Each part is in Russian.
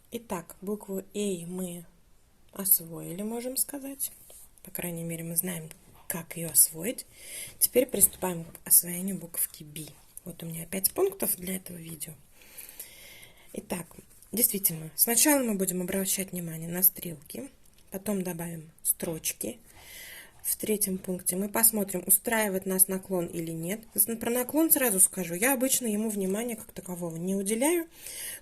Итак, букву «Эй» мы освоили, можем сказать. По крайней мере, мы знаем, как ее освоить. Теперь приступаем к освоению буковки «Би». Вот у меня 5 пунктов для этого видео. Итак, действительно, сначала мы будем обращать внимание на стрелки, потом добавим строчки. В третьем пункте мы посмотрим, устраивает нас наклон или нет. Про наклон сразу скажу, я обычно ему внимания как такового не уделяю.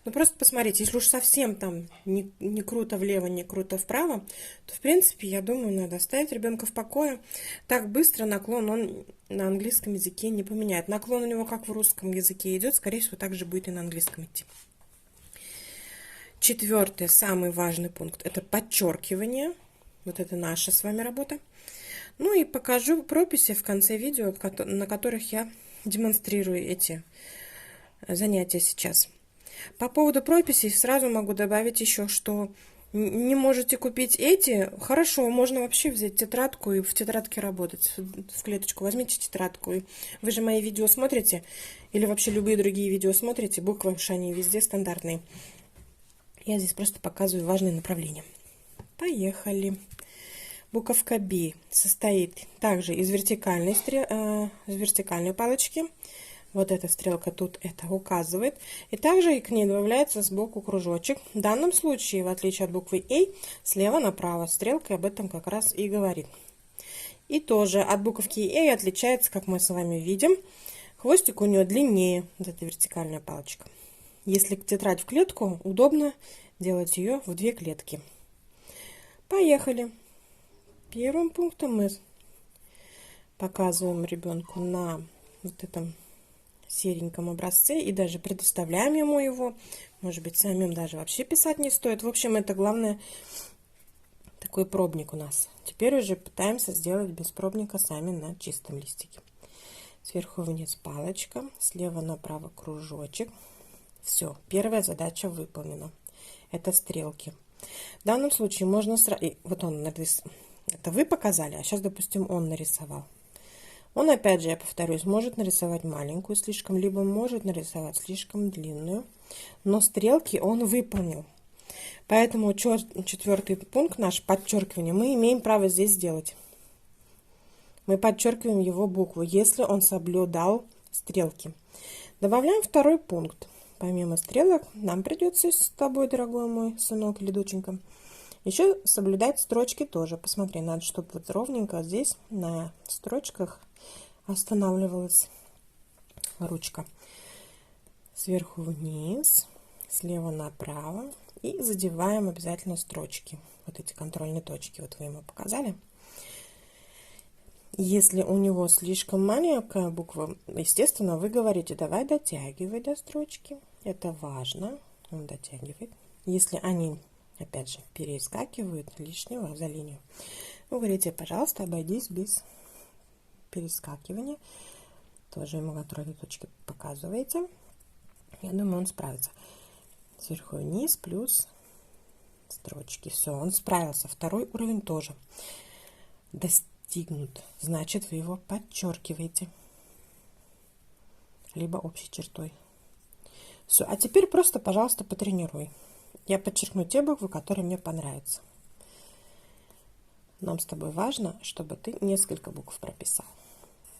Но просто посмотрите, если уж совсем там не круто влево, не круто вправо, то в принципе, я думаю, надо оставить ребенка в покое. Так быстро наклон он на английском языке не поменяет. Наклон у него как в русском языке идет, скорее всего, так же будет и на английском идти. Четвертый, самый важный пункт, это подчеркивание. Вот это наша с вами работа. Ну и покажу прописи в конце видео, на которых я демонстрирую эти занятия сейчас. По поводу прописей сразу могу добавить еще, что не можете купить эти, хорошо, можно вообще взять тетрадку и в тетрадке работать, в клеточку возьмите тетрадку. Вы же мои видео смотрите, или вообще любые другие видео смотрите, буквы они везде стандартные. Я здесь просто показываю важные направления. Поехали. Буковка «Би» состоит также из вертикальной палочки. Вот эта стрелка тут это указывает. И также к ней добавляется сбоку кружочек. В данном случае, в отличие от буквы «А», слева направо стрелка об этом как раз и говорит. И тоже от буковки «А» отличается, как мы с вами видим, хвостик у нее длиннее, вот эта вертикальная палочка. Если тетрадь в клетку, удобно делать ее в 2 клетки. Поехали. Первым пунктом мы показываем ребенку на вот этом сереньком образце и даже предоставляем ему его. Может быть, самим даже вообще писать не стоит. В общем, это главное такой пробник у нас. Теперь уже пытаемся сделать без пробника сами на чистом листике. Сверху вниз палочка, слева направо кружочек. Все, первая задача выполнена. Это стрелки. В данном случае можно сразу... Вот он нарисовал. Это вы показали, а сейчас, допустим, он нарисовал. Он, опять же, я повторюсь, может нарисовать маленькую слишком, либо может нарисовать слишком длинную. Но стрелки он выполнил. Поэтому четвертый пункт наш, подчеркивание, мы имеем право здесь сделать. Мы подчеркиваем его букву, если он соблюдал стрелки. Добавляем второй пункт. Помимо стрелок, нам придется с тобой, дорогой мой сынок или доченька, еще соблюдать строчки тоже. Посмотри, надо, чтобы вот ровненько здесь на строчках останавливалась ручка. Сверху вниз, слева направо. И задеваем обязательно строчки. Вот эти контрольные точки. Вот вы ему показали. Если у него слишком маленькая буква, естественно, вы говорите, давай дотягивай до строчки. Это важно. Он дотягивает. Если они, опять же, перескакивают лишнего за линию, вы говорите, пожалуйста, обойдись без перескакивания. Тоже ему контрольные точки показываете. Я думаю, он справится. Сверху вниз плюс строчки. Все, он справился. Второй уровень тоже достигнут. Значит, вы его подчеркиваете. Либо общей чертой. Все, а теперь просто, пожалуйста, потренируй. Я подчеркну те буквы, которые мне понравятся. Нам с тобой важно, чтобы ты несколько букв прописал.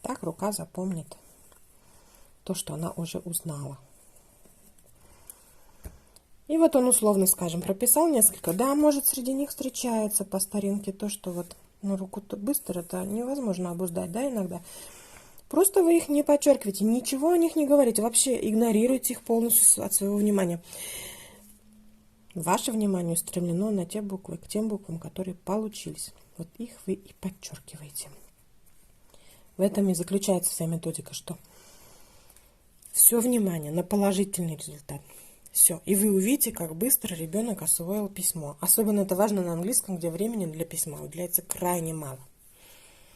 Так рука запомнит то, что она уже узнала. И вот он условно, скажем, прописал несколько. Да, может, среди них встречается по старинке то, что вот на руку-то быстро это невозможно обуздать, да, иногда. Просто вы их не подчеркиваете, ничего о них не говорите, вообще игнорируйте их полностью от своего внимания. Ваше внимание устремлено на те буквы, к тем буквам, которые получились. Вот их вы и подчеркиваете. В этом и заключается вся методика, что все внимание на положительный результат. Все. И вы увидите, как быстро ребенок освоил письмо. Особенно это важно на английском, где времени для письма уделяется крайне мало.